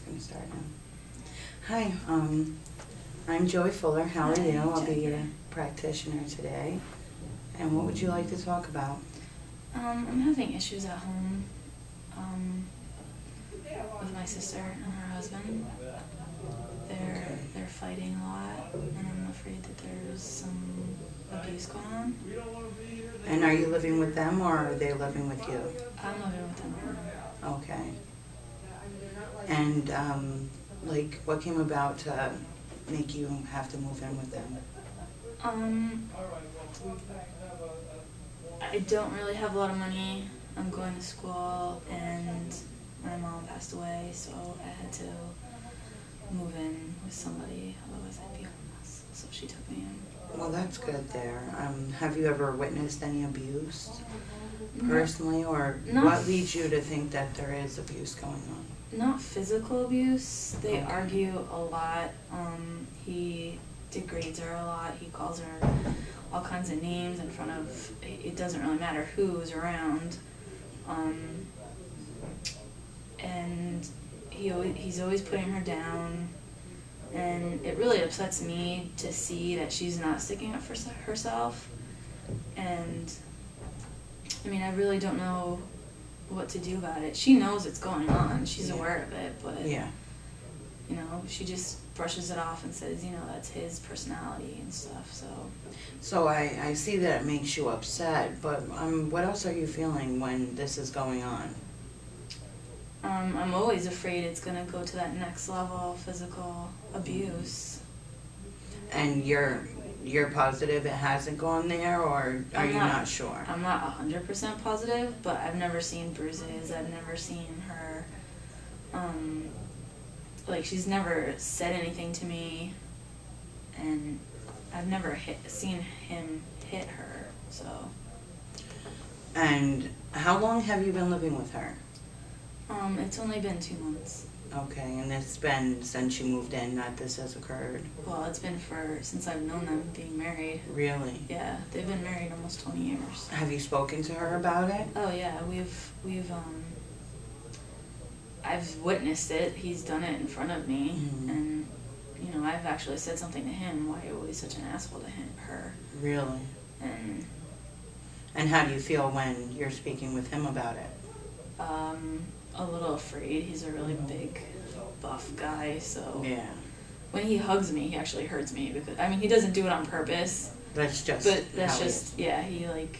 gonna start now. Hi, I'm Joey Fuller. How are you? I'll be your practitioner today. And what would you like to talk about? I'm having issues at home with my sister and her husband. They're fighting a lot, and I'm afraid that there's some abuse going on. And are you living with them, or are they living with you? I'm living with them right now. Okay. And like, what came about to make you have to move in with them? I don't really have a lot of money. I'm going to school, and my mom passed away, so I had to move in with somebody, otherwise I'd be homeless. So she took me in. Well, that's good there. Have you ever witnessed any abuse personally, or what leads you to think that there is abuse going on? Not physical abuse. They argue a lot. He degrades her a lot. He calls her all kinds of names in front of, it doesn't really matter who's around. And he's always putting her down. And it really upsets me to see that she's not sticking up for herself. And I mean, I really don't know what to do about it. She knows it's going on. She's aware of it, but you know, she just brushes it off and says, you know, that's his personality and stuff. So I see that it makes you upset, but what else are you feeling when this is going on? I'm always afraid it's gonna go to that next level of physical abuse. And you're positive it hasn't gone there, or are you not sure? I'm not 100% positive, but I've never seen bruises. I've never seen her, like, she's never said anything to me, and I've never seen him hit her, so. And how long have you been living with her? It's only been 2 months. Okay, and it's been since you moved in that this has occurred? Well, it's been since I've known them being married. Really? Yeah, they've been married almost 20 years. Have you spoken to her about it? Oh yeah, I've witnessed it. He's done it in front of me, and you know, I've actually said something to him. Why are you always such an asshole to her? Really? And how do you feel when you're speaking with him about it? A little afraid. He's a really big, buff guy, so yeah. When he hugs me, he actually hurts me, because I mean, he doesn't do it on purpose. That's just. But that's just he like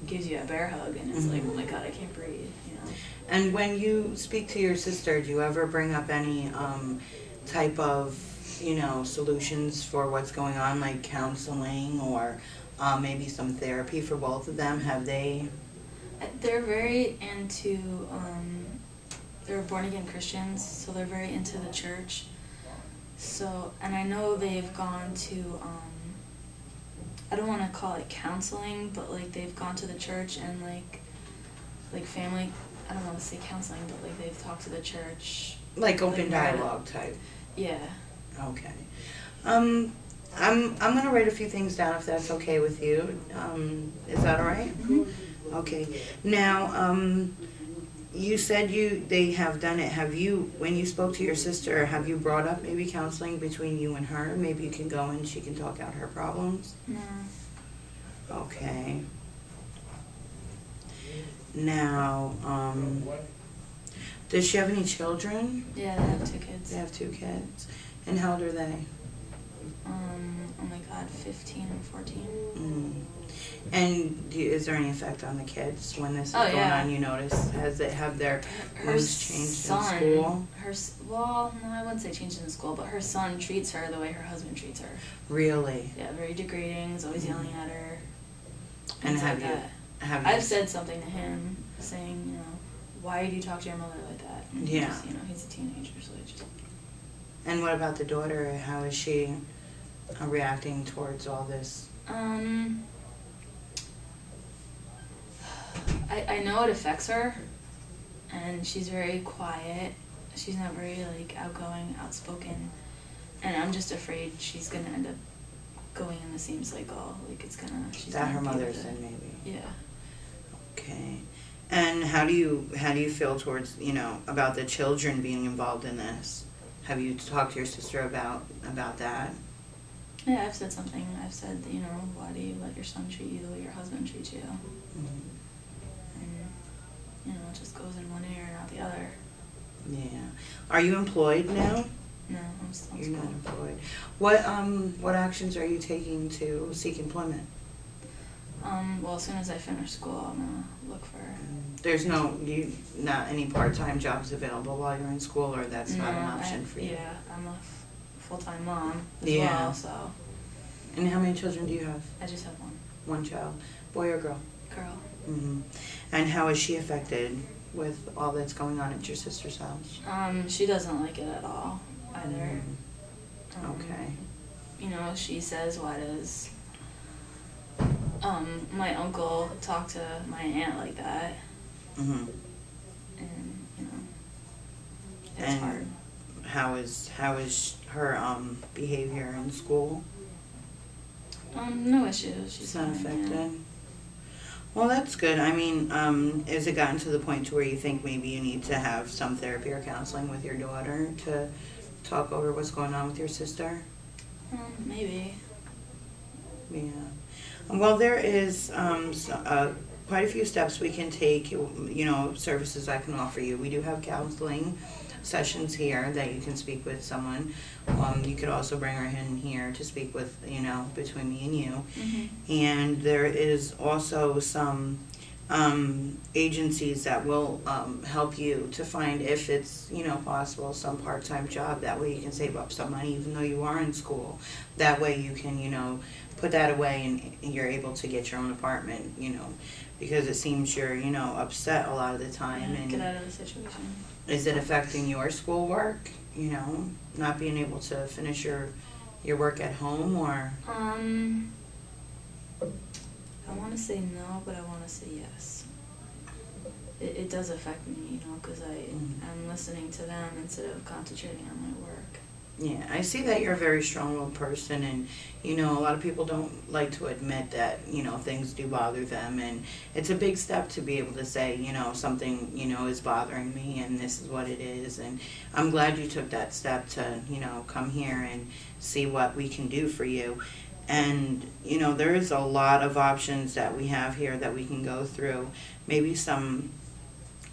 gives you a bear hug, and it's like, oh my god, I can't breathe, you know. And when you speak to your sister, do you ever bring up any type of, you know, solutions for what's going on, like counseling or maybe some therapy for both of them? Have they? They're very into. They're born-again Christians, so they're very into the church. So, and I know they've gone to, I don't want to call it counseling, but like they've gone to the church and like family, I don't want to say counseling, but like they've talked to the church. Like open dialogue type? Yeah. Okay. I'm going to write a few things down if that's okay with you. Is that all right? Mm-hmm. Okay. Now, you said they have done it. Have you, when you spoke to your sister, have you brought up maybe counseling between you and her? Maybe you can go and she can talk out her problems? No. Okay. Now, does she have any children? Yeah, they have 2 kids. They have 2 kids. And how old are they? Oh my god, 15 and 14. And is there any effect on the kids when this is going on? You notice, have their moods changed in school? Well, no, I wouldn't say changed in school, but her son treats her the way her husband treats her. Really? Yeah, very degrading. He's always yelling at her. And I've said something to him, saying, you know, why do you talk to your mother like that? And you know, he's a teenager, so it just. And what about the daughter? How is she reacting towards all this? I know it affects her, and she's very quiet. She's not very like outgoing, outspoken, and I'm just afraid she's gonna end up going in the same cycle. Like she's that her mother's in, maybe. Yeah. Okay. And how do you feel towards, you know, about the children being involved in this? Have you talked to your sister about that? Yeah, I've said something. I've said, you know, why do you let your son treat you the way your husband treats you? Mm-hmm. And, you know, it just goes in one ear and out the other. Yeah. Are you employed now? No, I'm still in You're not school. employed. What actions are you taking to seek employment? Well, as soon as I finish school, I'm gonna look for. There's not any part-time jobs available while you're in school, or that's not an option for you? Yeah, I'm a full-time mom as Yeah. well, so. And how many children do you have? I just have one. One child, boy or girl? Girl. Mm-hmm. And how is she affected with all that's going on at your sister's house? She doesn't like it at all either. Okay. You know, she says, why does my uncle talk to my aunt like that? Mm-hmm. And, you know, it's And hard. how is her behavior in school? No issues. She's It's not fine, affected? yeah. Well, that's good. I mean, has it gotten to the point to where you think maybe you need to have some therapy or counseling with your daughter to talk over what's going on with your sister? Maybe. Yeah. Well, there is quite a few steps we can take, you know, services I can offer you. We do have counseling sessions here that you can speak with someone. You could also bring her in here to speak with, you know, between me and you. Mm-hmm. And there is also some agencies that will help you to find, if it's, you know, possible, some part-time job. That way you can save up some money even though you are in school. That way you can, you know, put that away and you're able to get your own apartment, you know, because it seems you're, you know, upset a lot of the time. Yeah, And get out of the situation. is it affecting your schoolwork, you know, not being able to finish your work at home, or? I want to say no, but I want to say yes. It does affect me, you know, because I'm listening to them instead of concentrating on my work. Yeah, I see that you're a very strong-willed person, and, you know, a lot of people don't like to admit that, you know, things do bother them, and it's a big step to be able to say, you know, something, you know, is bothering me, and this is what it is, and I'm glad you took that step to, you know, come here and see what we can do for you. And, you know, there is a lot of options that we have here that we can go through. Maybe some,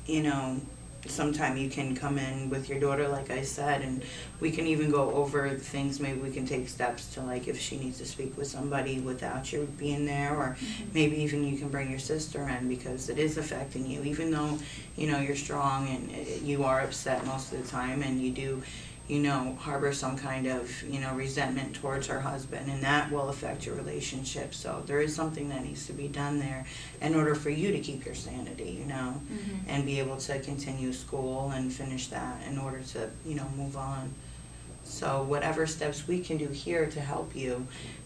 you know, sometime you can come in with your daughter, like I said, and we can even go over things. Maybe we can take steps to, like, if she needs to speak with somebody without you being there, or maybe even you can bring your sister in, because it is affecting you, even though, you know, you're strong and you are upset most of the time, and you do, you know, harbor some kind of, you know, resentment towards her husband, and that will affect your relationship. So there is something that needs to be done there in order for you to keep your sanity, you know, and be able to continue school and finish that in order to, you know, move on. So whatever steps we can do here to help you,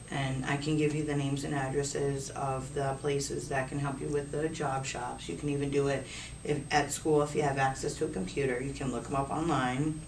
and I can give you the names and addresses of the places that can help you with the job shops. You can even do it at school if you have access to a computer. You can look them up online.